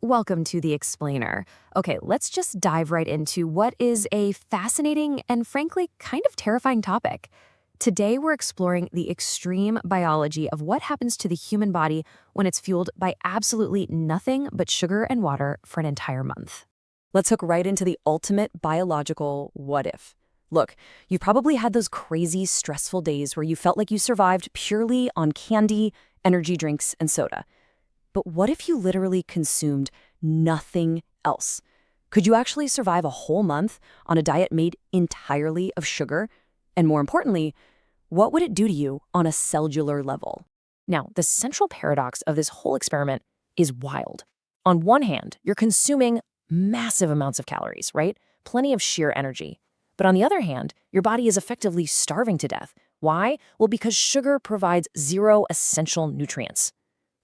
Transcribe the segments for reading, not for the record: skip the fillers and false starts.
Welcome to The Explainer. Okay, let's just dive right into what is a fascinating and frankly kind of terrifying topic. Today, we're exploring the extreme biology of what happens to the human body when it's fueled by absolutely nothing but sugar and water for an entire month. Let's hook right into the ultimate biological what if. Look, you've probably had those crazy, stressful days where you felt like you survived purely on candy, energy drinks, and soda. But what if you literally consumed nothing else? Could you actually survive a whole month on a diet made entirely of sugar? And more importantly, what would it do to you on a cellular level? Now, the central paradox of this whole experiment is wild. On one hand, you're consuming massive amounts of calories, right? Plenty of sheer energy. But on the other hand, your body is effectively starving to death. Why? Well, because sugar provides zero essential nutrients.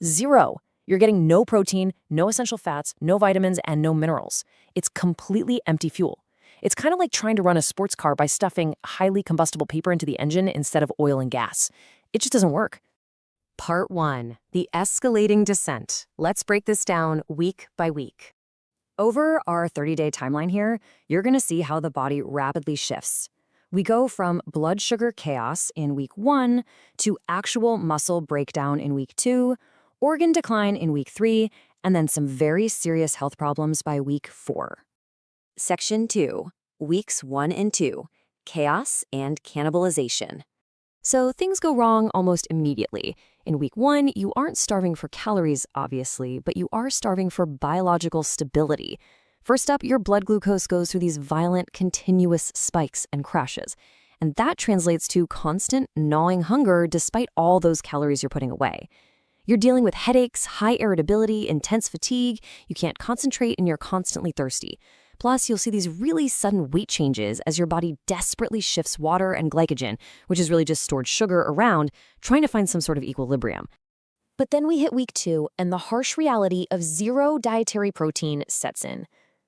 Zero. You're getting no protein, no essential fats, no vitamins, and no minerals. It's completely empty fuel. It's kind of like trying to run a sports car by stuffing highly combustible paper into the engine instead of oil and gas. It just doesn't work. Part 1. The escalating descent. Let's break this down week by week. Over our 30-day timeline here, you're going to see how the body rapidly shifts. We go from blood sugar chaos in week 1 to actual muscle breakdown in week 2, organ decline in week 3, and then some very serious health problems by week 4. Section 2, weeks 1 and 2, chaos and cannibalization. So things go wrong almost immediately. In week 1, you aren't starving for calories, obviously, but you are starving for biological stability. First up, your blood glucose goes through these violent, continuous spikes and crashes. And that translates to constant, gnawing hunger despite all those calories you're putting away. You're dealing with headaches, high irritability, intense fatigue, you can't concentrate, and you're constantly thirsty. Plus, you'll see these really sudden weight changes as your body desperately shifts water and glycogen, which is really just stored sugar, around, trying to find some sort of equilibrium. But then we hit week 2, and the harsh reality of zero dietary protein sets in.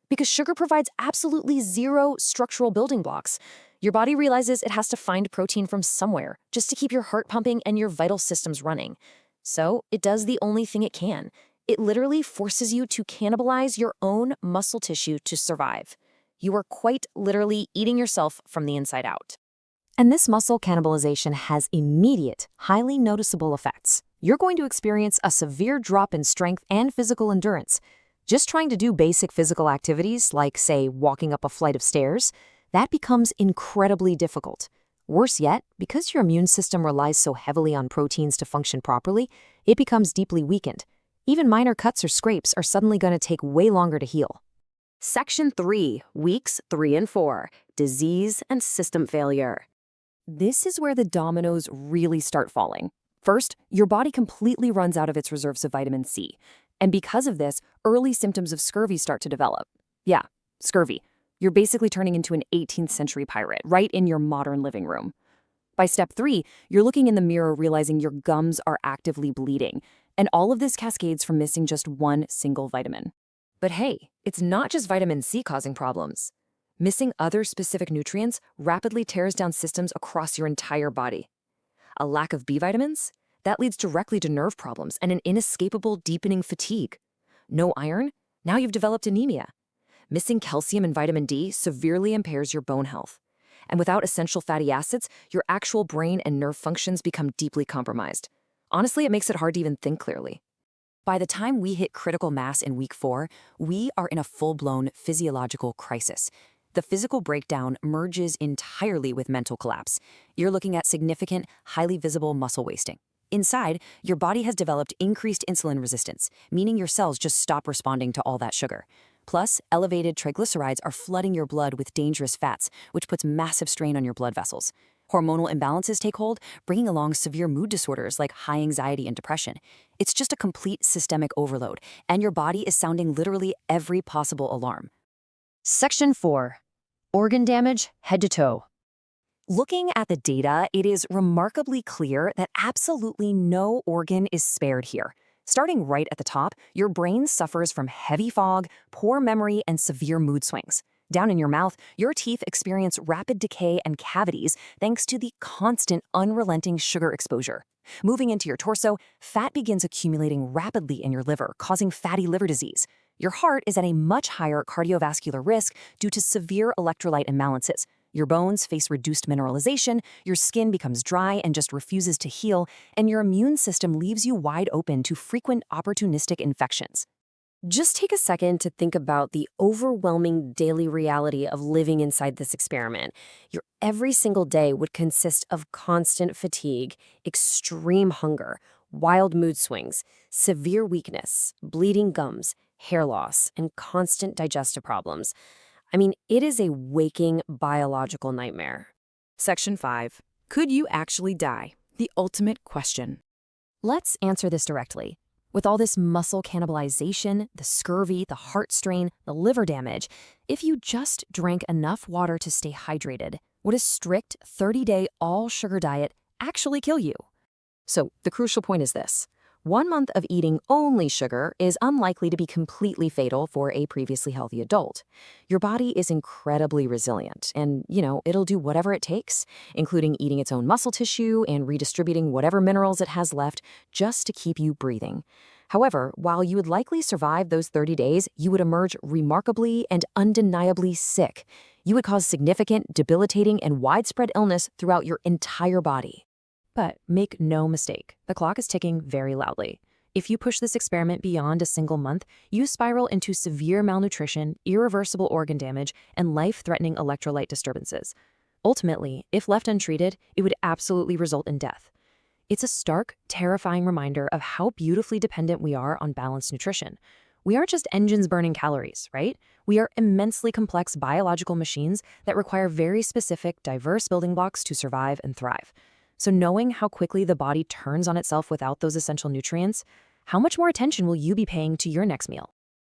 Because sugar provides absolutely zero structural building blocks, your body realizes it has to find protein from somewhere just to keep your heart pumping and your vital systems running. So it does the only thing it can. It literally forces you to cannibalize your own muscle tissue to survive. You are quite literally eating yourself from the inside out. And this muscle cannibalization has immediate, highly noticeable effects. You're going to experience a severe drop in strength and physical endurance. Just trying to do basic physical activities, like, say, walking up a flight of stairs, that becomes incredibly difficult. Worse yet, because your immune system relies so heavily on proteins to function properly, it becomes deeply weakened. Even minor cuts or scrapes are suddenly going to take way longer to heal. Section 3, weeks 3 and 4, disease and system failure. This is where the dominoes really start falling. First, your body completely runs out of its reserves of vitamin C. And because of this, early symptoms of scurvy start to develop. Yeah, scurvy. You're basically turning into an 18th century pirate right in your modern living room. By step 3, you're looking in the mirror realizing your gums are actively bleeding, and all of this cascades from missing just one single vitamin. But hey, it's not just vitamin C causing problems. Missing other specific nutrients rapidly tears down systems across your entire body. A lack of B vitamins? That leads directly to nerve problems and an inescapable deepening fatigue. No iron? Now you've developed anemia. Missing calcium and vitamin D severely impairs your bone health. And without essential fatty acids, your actual brain and nerve functions become deeply compromised. Honestly, it makes it hard to even think clearly. By the time we hit critical mass in week 4, we are in a full-blown physiological crisis. The physical breakdown merges entirely with mental collapse. You're looking at significant, highly visible muscle wasting. Inside, your body has developed increased insulin resistance, meaning your cells just stop responding to all that sugar. Plus, elevated triglycerides are flooding your blood with dangerous fats, which puts massive strain on your blood vessels. Hormonal imbalances take hold, bringing along severe mood disorders like high anxiety and depression. It's just a complete systemic overload, and your body is sounding literally every possible alarm. Section 4. Organ damage, head to toe. Looking at the data, it is remarkably clear that absolutely no organ is spared here. Starting right at the top, your brain suffers from heavy fog, poor memory, and severe mood swings. Down in your mouth, your teeth experience rapid decay and cavities thanks to the constant, unrelenting sugar exposure. Moving into your torso, fat begins accumulating rapidly in your liver, causing fatty liver disease. Your heart is at a much higher cardiovascular risk due to severe electrolyte imbalances. Your bones face reduced mineralization, your skin becomes dry and just refuses to heal, and your immune system leaves you wide open to frequent opportunistic infections. Just take a second to think about the overwhelming daily reality of living inside this experiment. Your every single day would consist of constant fatigue, extreme hunger, wild mood swings, severe weakness, bleeding gums, hair loss, and constant digestive problems. I mean, it is a waking biological nightmare. Section 5. Could you actually die? The ultimate question. Let's answer this directly. With all this muscle cannibalization, the scurvy, the heart strain, the liver damage, if you just drank enough water to stay hydrated, would a strict 30-day all-sugar diet actually kill you? So the crucial point is this. 1 month of eating only sugar is unlikely to be completely fatal for a previously healthy adult. Your body is incredibly resilient and, it'll do whatever it takes, including eating its own muscle tissue and redistributing whatever minerals it has left just to keep you breathing. However, while you would likely survive those 30 days, you would emerge remarkably and undeniably sick. You would cause significant, debilitating, and widespread illness throughout your entire body. But make no mistake, the clock is ticking very loudly. If you push this experiment beyond a single month, you spiral into severe malnutrition, irreversible organ damage, and life-threatening electrolyte disturbances. Ultimately, if left untreated, it would absolutely result in death. It's a stark, terrifying reminder of how beautifully dependent we are on balanced nutrition. We aren't just engines burning calories, right? We are immensely complex biological machines that require very specific, diverse building blocks to survive and thrive. So knowing how quickly the body turns on itself without those essential nutrients, how much more attention will you be paying to your next meal?